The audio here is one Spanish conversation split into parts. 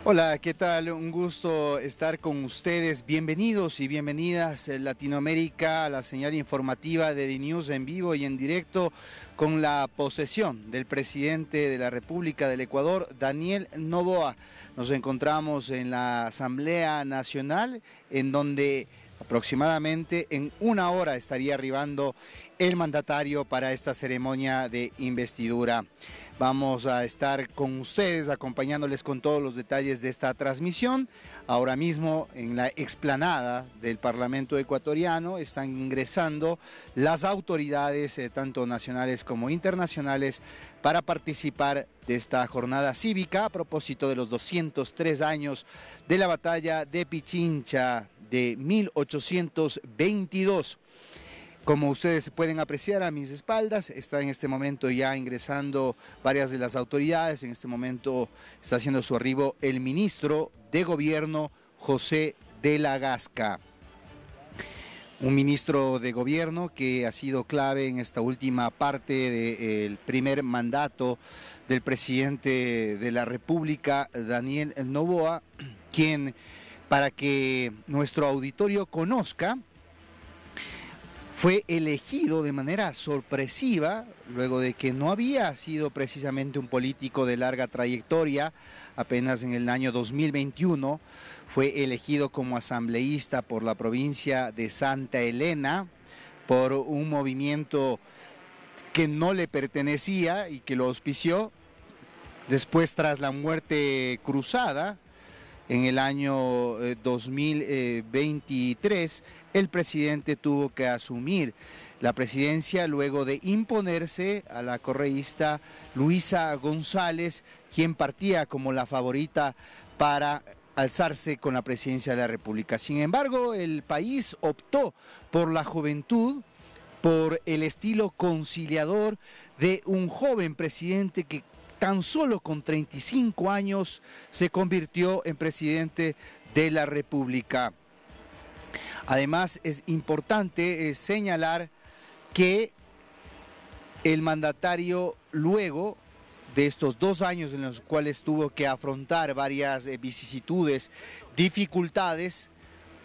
Hola, ¿qué tal? Un gusto estar con ustedes. Bienvenidos y bienvenidas en Latinoamérica a la señal informativa de DiNews en vivo y en directo con la posesión del presidente de la República del Ecuador, Daniel Noboa. Nos encontramos en la Asamblea Nacional, en donde aproximadamente en una hora estaría arribando el mandatario para esta ceremonia de investidura. Vamos a estar con ustedes acompañándoles con todos los detalles de esta transmisión. Ahora mismo en la explanada del Parlamento ecuatoriano están ingresando las autoridades tanto nacionales como internacionales para participar de esta jornada cívica a propósito de los 203 años de la batalla de Pichincha de 1822. Como ustedes pueden apreciar a mis espaldas, está en este momento ya ingresando varias de las autoridades. En este momento está haciendo su arribo el ministro de Gobierno, José de la Gasca. Un ministro de Gobierno que ha sido clave en esta última parte del primer mandato del presidente de la República, Daniel Noboa, quien, para que nuestro auditorio conozca, fue elegido de manera sorpresiva, luego de que no había sido precisamente un político de larga trayectoria. Apenas en el año 2021 fue elegido como asambleísta por la provincia de Santa Elena, por un movimiento que no le pertenecía y que lo auspició. Después, tras la muerte cruzada, en el año 2023, el presidente tuvo que asumir la presidencia luego de imponerse a la correísta Luisa González, quien partía como la favorita para alzarse con la presidencia de la República. Sin embargo, el país optó por la juventud, por el estilo conciliador de un joven presidente que tan solo con 35 años se convirtió en presidente de la República. Además, es importante señalar que el mandatario, luego de estos 2 años en los cuales tuvo que afrontar varias vicisitudes, dificultades,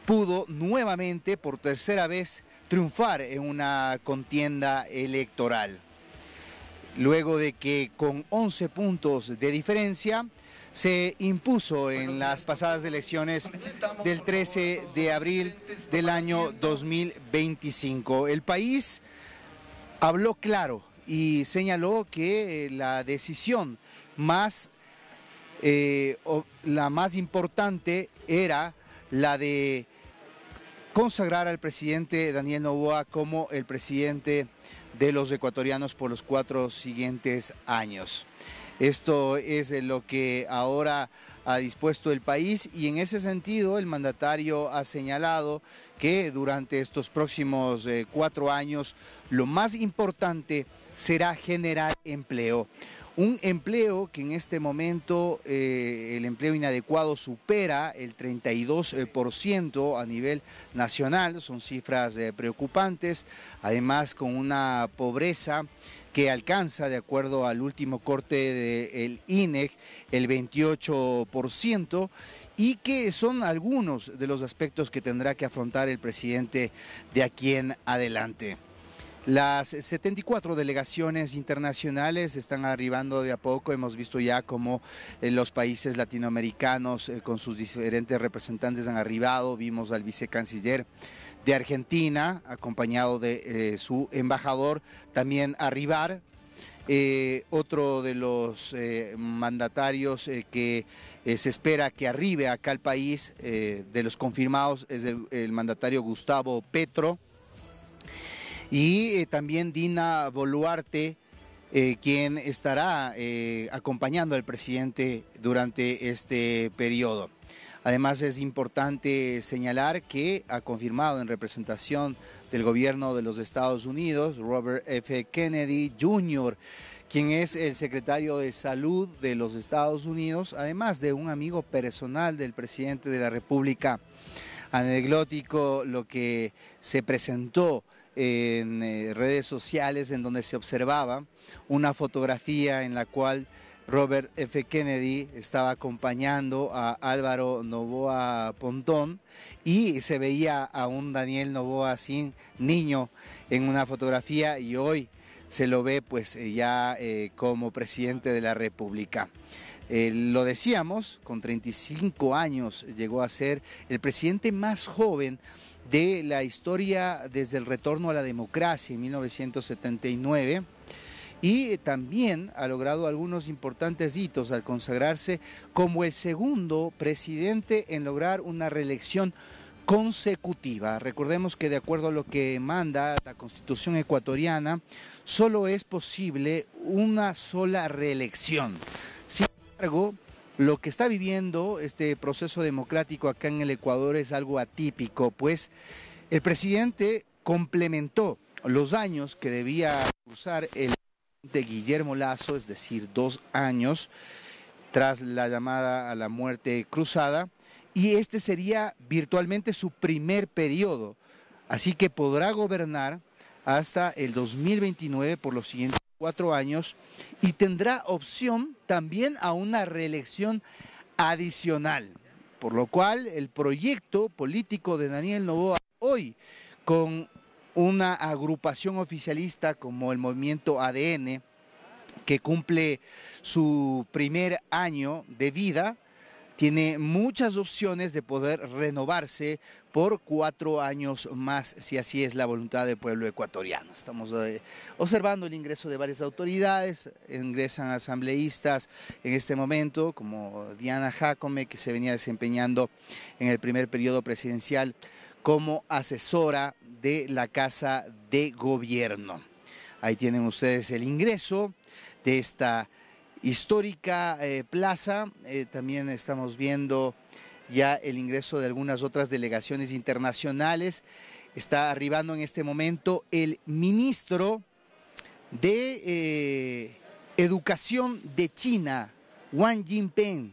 pudo nuevamente, por tercera vez, triunfar en una contienda electoral. Luego de que con 11 puntos de diferencia se impuso en las pasadas elecciones del 13 de abril del año 2025. El país habló claro y señaló que la decisión la más importante era la de consagrar al presidente Daniel Noboa como el presidente de los ecuatorianos por los 4 siguientes años. Esto es lo que ahora ha dispuesto el país y en ese sentido el mandatario ha señalado que durante estos próximos 4 años lo más importante será generar empleo. Un empleo que en este momento el empleo inadecuado supera el 32% a nivel nacional, son cifras preocupantes, además con una pobreza que alcanza, de acuerdo al último corte del INEC, el 28%, y que son algunos de los aspectos que tendrá que afrontar el presidente de aquí en adelante. Las 74 delegaciones internacionales están arribando de a poco. Hemos visto ya cómo los países latinoamericanos con sus diferentes representantes han arribado. Vimos al vicecanciller de Argentina, acompañado de su embajador, también arribar. Otro de los mandatarios que se espera que arribe acá al país, de los confirmados, es el mandatario Gustavo Petro. Y también Dina Boluarte, quien estará acompañando al presidente durante este periodo. Además, es importante señalar que ha confirmado en representación del gobierno de los Estados Unidos, Robert F. Kennedy Jr., quien es el secretario de Salud de los Estados Unidos, además de un amigo personal del presidente de la República. Anecdótico lo que se presentó en redes sociales, en donde se observaba una fotografía en la cual Robert F. Kennedy estaba acompañando a Álvaro Noboa Pontón y se veía a un Daniel Noboa así, niño, en una fotografía, y hoy se lo ve pues ya como presidente de la República. Lo decíamos, con 35 años llegó a ser el presidente más joven de la historia desde el retorno a la democracia en 1979. Y también ha logrado algunos importantes hitos al consagrarse como el segundo presidente en lograr una reelección consecutiva. Recordemos que de acuerdo a lo que manda la Constitución ecuatoriana, solo es posible una sola reelección. Sin embargo, lo que está viviendo este proceso democrático acá en el Ecuador es algo atípico, pues el presidente complementó los años que debía cursar el de Guillermo Lasso, es decir, 2 años tras la llamada a la muerte cruzada, y este sería virtualmente su primer periodo, así que podrá gobernar hasta el 2029 por los siguientes 4 años y tendrá opción también a una reelección adicional, por lo cual el proyecto político de Daniel Noboa hoy, con una agrupación oficialista como el movimiento ADN, que cumple su primer año de vida, tiene muchas opciones de poder renovarse por 4 años más, si así es la voluntad del pueblo ecuatoriano. Estamos observando el ingreso de varias autoridades, ingresan asambleístas en este momento, como Diana Jácome, que se venía desempeñando en el primer periodo presidencial como asesora de la Casa de Gobierno. Ahí tienen ustedes el ingreso de esta histórica plaza. También estamos viendo ya el ingreso de algunas otras delegaciones internacionales. Está arribando en este momento el ministro de Educación de China, Wang Jinping,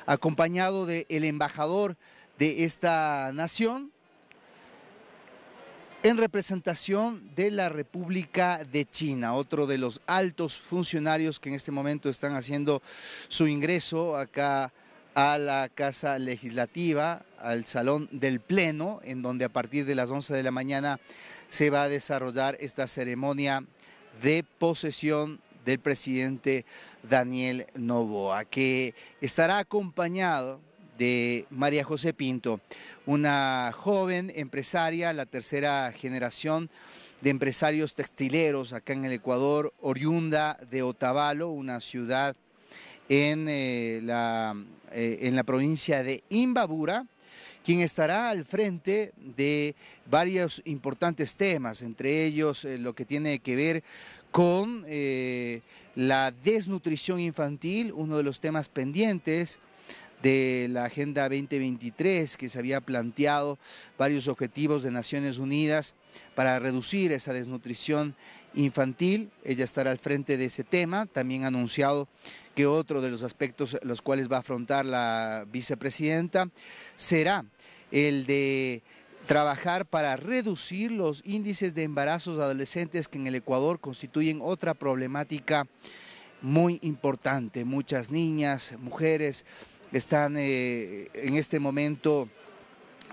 acompañado del embajador de esta nación, en representación de la República de China, otro de los altos funcionarios que en este momento están haciendo su ingreso acá a la Casa Legislativa, al Salón del Pleno, en donde a partir de las 11 de la mañana se va a desarrollar esta ceremonia de posesión del presidente Daniel Noboa, que estará acompañado de María José Pinto, una joven empresaria, la tercera generación de empresarios textileros acá en el Ecuador, oriunda de Otavalo, una ciudad en la provincia de Imbabura, quien estará al frente de varios importantes temas, entre ellos lo que tiene que ver con la desnutrición infantil, uno de los temas pendientes de la Agenda 2023, que se había planteado varios objetivos de Naciones Unidas para reducir esa desnutrición infantil. Ella estará al frente de ese tema. También ha anunciado que otro de los aspectos los cuales va a afrontar la vicepresidenta será el de trabajar para reducir los índices de embarazos adolescentes, que en el Ecuador constituyen otra problemática muy importante. Muchas niñas, mujeres están en este momento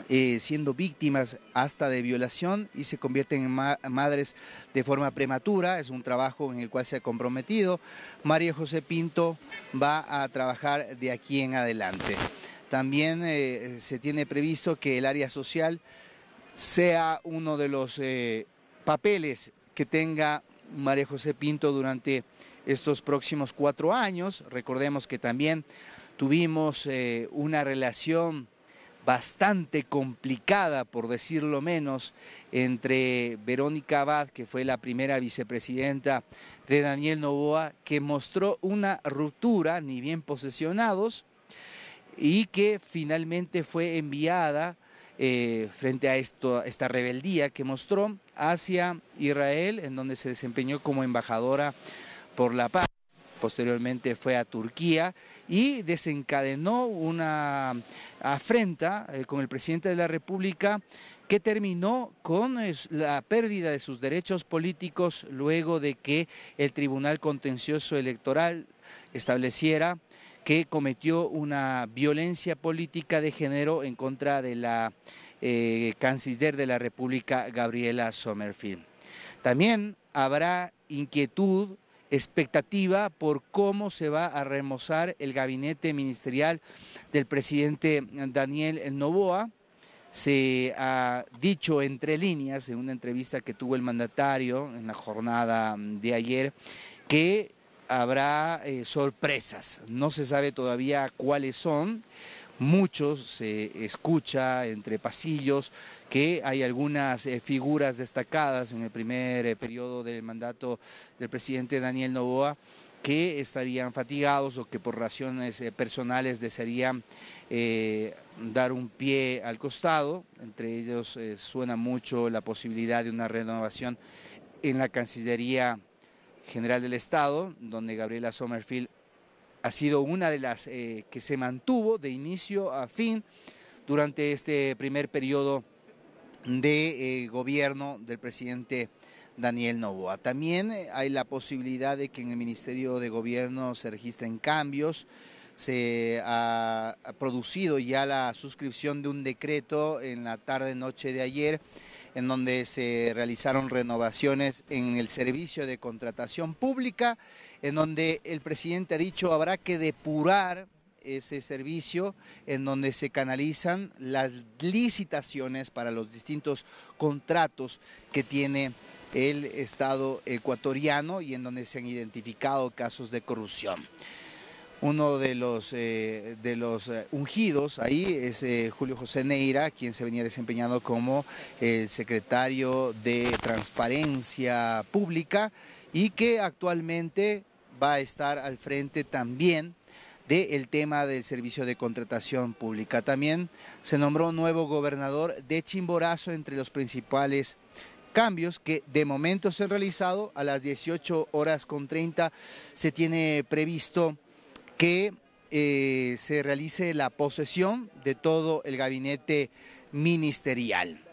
siendo víctimas hasta de violación y se convierten en madres de forma prematura. Es un trabajo en el cual se ha comprometido. María José Pinto va a trabajar de aquí en adelante. También se tiene previsto que el área social sea uno de los papeles que tenga María José Pinto durante estos próximos 4 años. Recordemos que también tuvimos una relación bastante complicada, por decirlo menos, entre Verónica Abad, que fue la primera vicepresidenta de Daniel Noboa, que mostró una ruptura, ni bien posesionados, y que finalmente fue enviada frente a esta rebeldía que mostró hacia Israel, en donde se desempeñó como embajadora por la paz. Posteriormente fue a Turquía y desencadenó una afrenta con el presidente de la República, que terminó con la pérdida de sus derechos políticos luego de que el Tribunal Contencioso Electoral estableciera que cometió una violencia política de género en contra de la canciller de la República, Gabriela Sommerfield. También habrá inquietud, expectativa por cómo se va a remozar el gabinete ministerial del presidente Daniel Noboa. Se ha dicho entre líneas en una entrevista que tuvo el mandatario en la jornada de ayer que habrá sorpresas. No se sabe todavía cuáles son. Muchos se escucha entre pasillos que hay algunas figuras destacadas en el primer periodo del mandato del presidente Daniel Noboa que estarían fatigados o que por razones personales desearían dar un pie al costado. Entre ellos suena mucho la posibilidad de una renovación en la Cancillería General del Estado, donde Gabriela Sommerfield ha sido una de las que se mantuvo de inicio a fin durante este primer periodo de gobierno del presidente Daniel Noboa. También hay la posibilidad de que en el Ministerio de Gobierno se registren cambios. Se ha producido ya la suscripción de un decreto en la tarde-noche de ayer, en donde se realizaron renovaciones en el servicio de contratación pública, en donde el presidente ha dicho habrá que depurar ese servicio, en donde se canalizan las licitaciones para los distintos contratos que tiene el Estado ecuatoriano y en donde se han identificado casos de corrupción. Uno de los ungidos ahí es Julio José Neira, quien se venía desempeñando como el secretario de Transparencia Pública y que actualmente va a estar al frente también del tema del servicio de contratación pública. También se nombró nuevo gobernador de Chimborazo. Entre los principales cambios que de momento se han realizado, a las 18:30 se tiene previsto que se realice la posesión de todo el gabinete ministerial.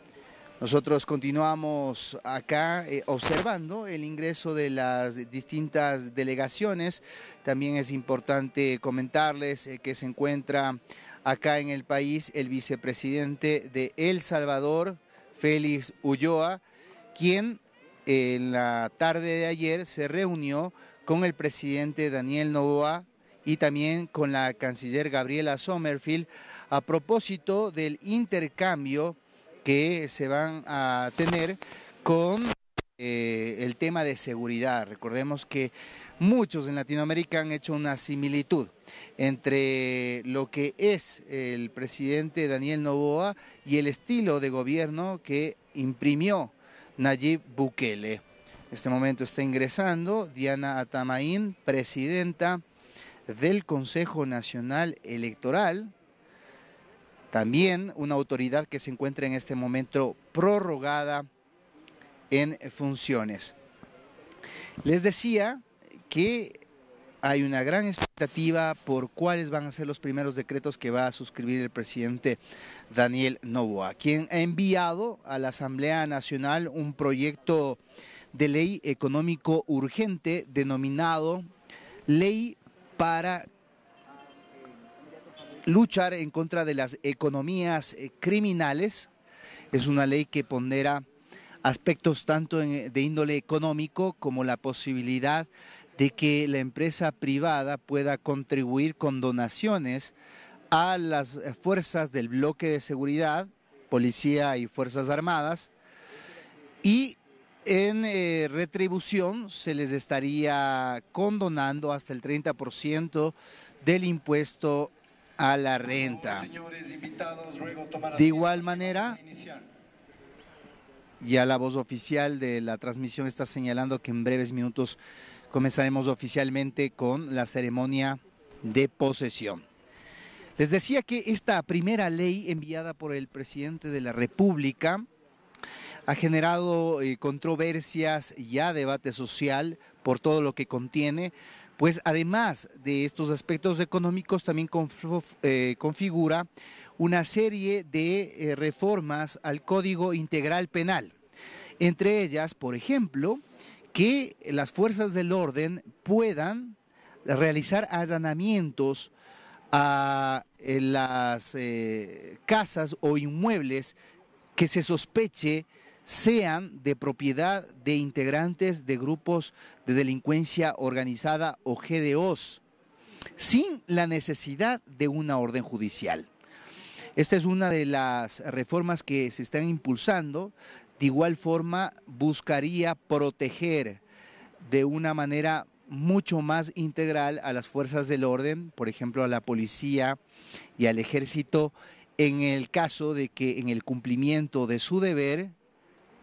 Nosotros continuamos acá observando el ingreso de las distintas delegaciones. También es importante comentarles que se encuentra acá en el país el vicepresidente de El Salvador, Félix Ulloa, quien en la tarde de ayer se reunió con el presidente Daniel Noboa y también con la canciller Gabriela Sommerfield a propósito del intercambio que se van a tener con el tema de seguridad. Recordemos que muchos en Latinoamérica han hecho una similitud entre lo que es el presidente Daniel Noboa y el estilo de gobierno que imprimió Nayib Bukele. En este momento está ingresando Diana Atamaín, presidenta del Consejo Nacional Electoral, también una autoridad que se encuentra en este momento prorrogada en funciones. Les decía que hay una gran expectativa por cuáles van a ser los primeros decretos que va a suscribir el presidente Daniel Noboa, quien ha enviado a la Asamblea Nacional un proyecto de ley económico urgente denominado Ley para luchar en contra de las economías criminales. Es una ley que pondera aspectos tanto de índole económico como la posibilidad de que la empresa privada pueda contribuir con donaciones a las fuerzas del bloque de seguridad, policía y fuerzas armadas, y en retribución se les estaría condonando hasta el 30% del impuesto a la renta. De igual manera, ya la voz oficial de la transmisión está señalando que en breves minutos comenzaremos oficialmente con la ceremonia de posesión. Les decía que esta primera ley enviada por el presidente de la República ha generado controversias y ya debate social por todo lo que contiene, pues además de estos aspectos económicos también configura una serie de reformas al Código Integral Penal. Entre ellas, por ejemplo, que las fuerzas del orden puedan realizar allanamientos a las casas o inmuebles que se sospeche sean de propiedad de integrantes de grupos de delincuencia organizada o GDOs, sin la necesidad de una orden judicial. Esta es una de las reformas que se están impulsando. De igual forma, buscaría proteger de una manera mucho más integral a las fuerzas del orden, por ejemplo, a la policía y al ejército, en el caso de que en el cumplimiento de su deber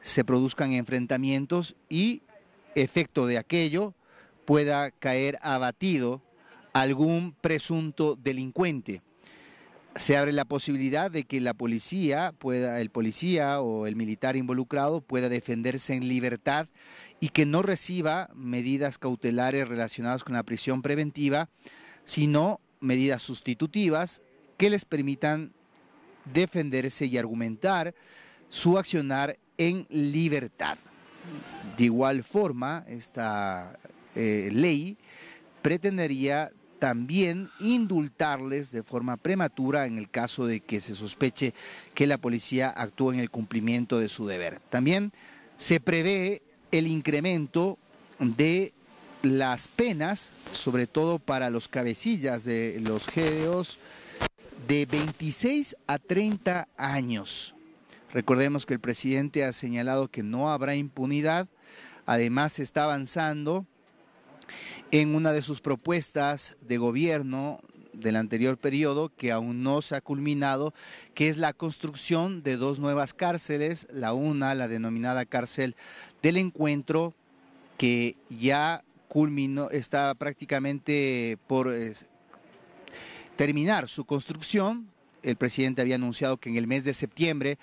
se produzcan enfrentamientos y, efecto de aquello, pueda caer abatido algún presunto delincuente. Se abre la posibilidad de que el policía o el militar involucrado pueda defenderse en libertad y que no reciba medidas cautelares relacionadas con la prisión preventiva, sino medidas sustitutivas que les permitan defenderse y argumentar su accionar en libertad. De igual forma, esta ley pretendería también indultarles de forma prematura en el caso de que se sospeche que la policía actúa en el cumplimiento de su deber. También se prevé el incremento de las penas, sobre todo para los cabecillas de los GDOs, de 26 a 30 años. Recordemos que el presidente ha señalado que no habrá impunidad. Además, se está avanzando en una de sus propuestas de gobierno del anterior periodo, que aún no se ha culminado, que es la construcción de 2 nuevas cárceles, la denominada cárcel del Encuentro, que ya culminó, está prácticamente por terminar su construcción. El presidente había anunciado que en el mes de septiembre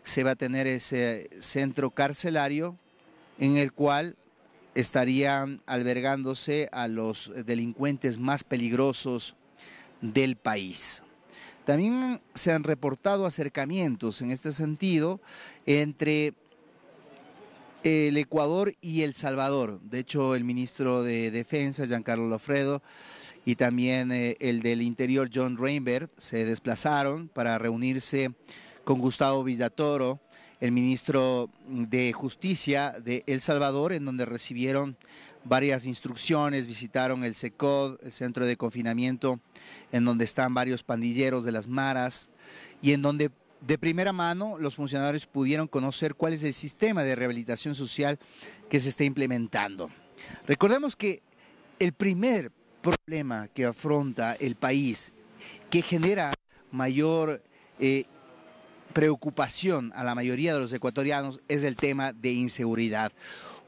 se va a tener ese centro carcelario en el cual estarían albergándose a los delincuentes más peligrosos del país. También se han reportado acercamientos en este sentido entre el Ecuador y El Salvador. De hecho, el ministro de Defensa, Giancarlo Lofredo, y también el del Interior, John Reinberg, se desplazaron para reunirse con Gustavo Villatoro, el ministro de Justicia de El Salvador, en donde recibieron varias instrucciones, visitaron el CECOD, el centro de confinamiento, en donde están varios pandilleros de las maras, y en donde de primera mano los funcionarios pudieron conocer cuál es el sistema de rehabilitación social que se está implementando. Recordemos que el primer problema que afronta el país, que genera mayor preocupación a la mayoría de los ecuatorianos, es el tema de inseguridad.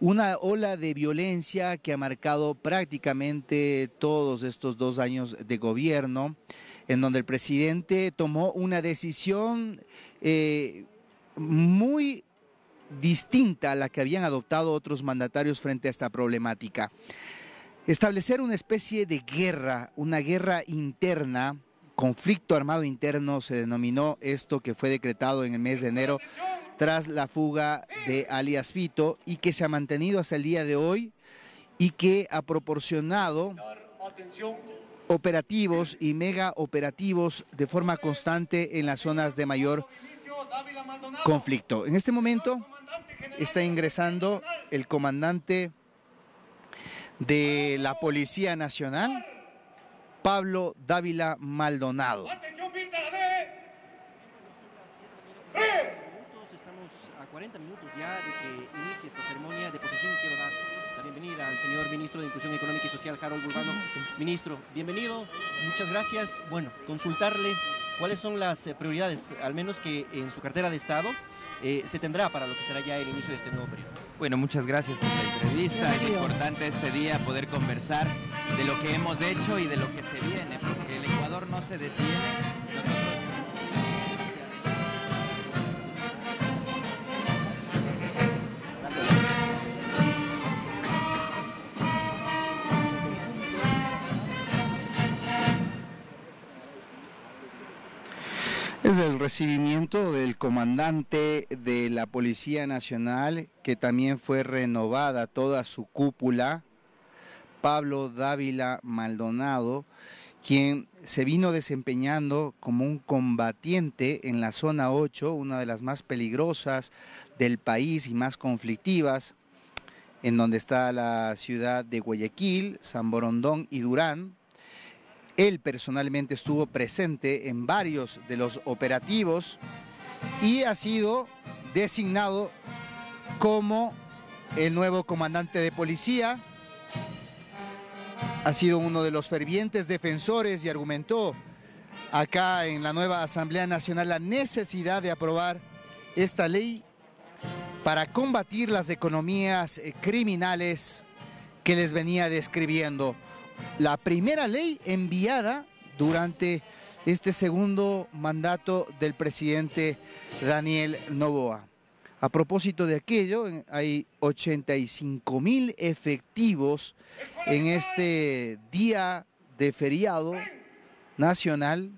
Una ola de violencia que ha marcado prácticamente todos estos 2 años de gobierno, en donde el presidente tomó una decisión muy distinta a la que habían adoptado otros mandatarios frente a esta problemática. Establecer una especie de guerra, una guerra interna, conflicto armado interno, se denominó esto, que fue decretado en el mes de enero tras la fuga de alias Fito, y que se ha mantenido hasta el día de hoy y que ha proporcionado operativos y mega operativos de forma constante en las zonas de mayor conflicto. En este momento está ingresando el comandante de la Policía Nacional, Pablo Dávila Maldonado. Estamos a 40 minutos ya de que inicie esta ceremonia de posesión. Quiero dar la bienvenida al señor ministro de Inclusión Económica y Social, Harold Urbano. Ministro, bienvenido, muchas gracias. Bueno, consultarle cuáles son las prioridades, al menos que en su cartera de Estado, se tendrá para lo que será ya el inicio de este nuevo periodo. Bueno, muchas gracias por la entrevista. Es importante este día poder conversar de lo que hemos hecho y de lo que se viene, porque el Ecuador no se detiene. Es el recibimiento del comandante de la Policía Nacional, que también fue renovada toda su cúpula Pablo Dávila Maldonado, quien se vino desempeñando como un combatiente en la zona 8, una de las más peligrosas del país y más conflictivas, en donde está la ciudad de Guayaquil, San Borondón y Durán. Él personalmente estuvo presente en varios de los operativos y ha sido designado como el nuevo comandante de policía. Ha sido uno de los fervientes defensores y argumentó acá en la nueva Asamblea Nacional la necesidad de aprobar esta ley para combatir las economías criminales que les venía describiendo. La primera ley enviada durante este segundo mandato del presidente Daniel Noboa. A propósito de aquello, hay 85.000 efectivos en este día de feriado nacional,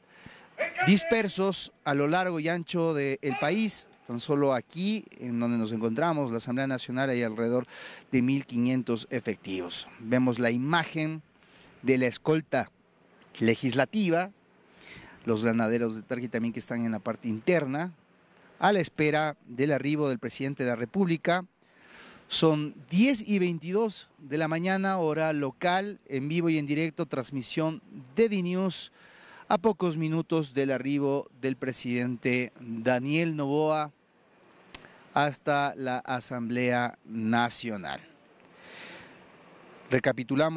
dispersos a lo largo y ancho del país. Tan solo aquí, en donde nos encontramos, la Asamblea Nacional, hay alrededor de 1.500 efectivos. Vemos la imagen de la escolta legislativa, los granaderos de Tarqui también que están en la parte interna, a la espera del arribo del presidente de la República. Son 10:22 de la mañana, hora local, en vivo y en directo, transmisión de DiNews, a pocos minutos del arribo del presidente Daniel Noboa hasta la Asamblea Nacional. Recapitulamos.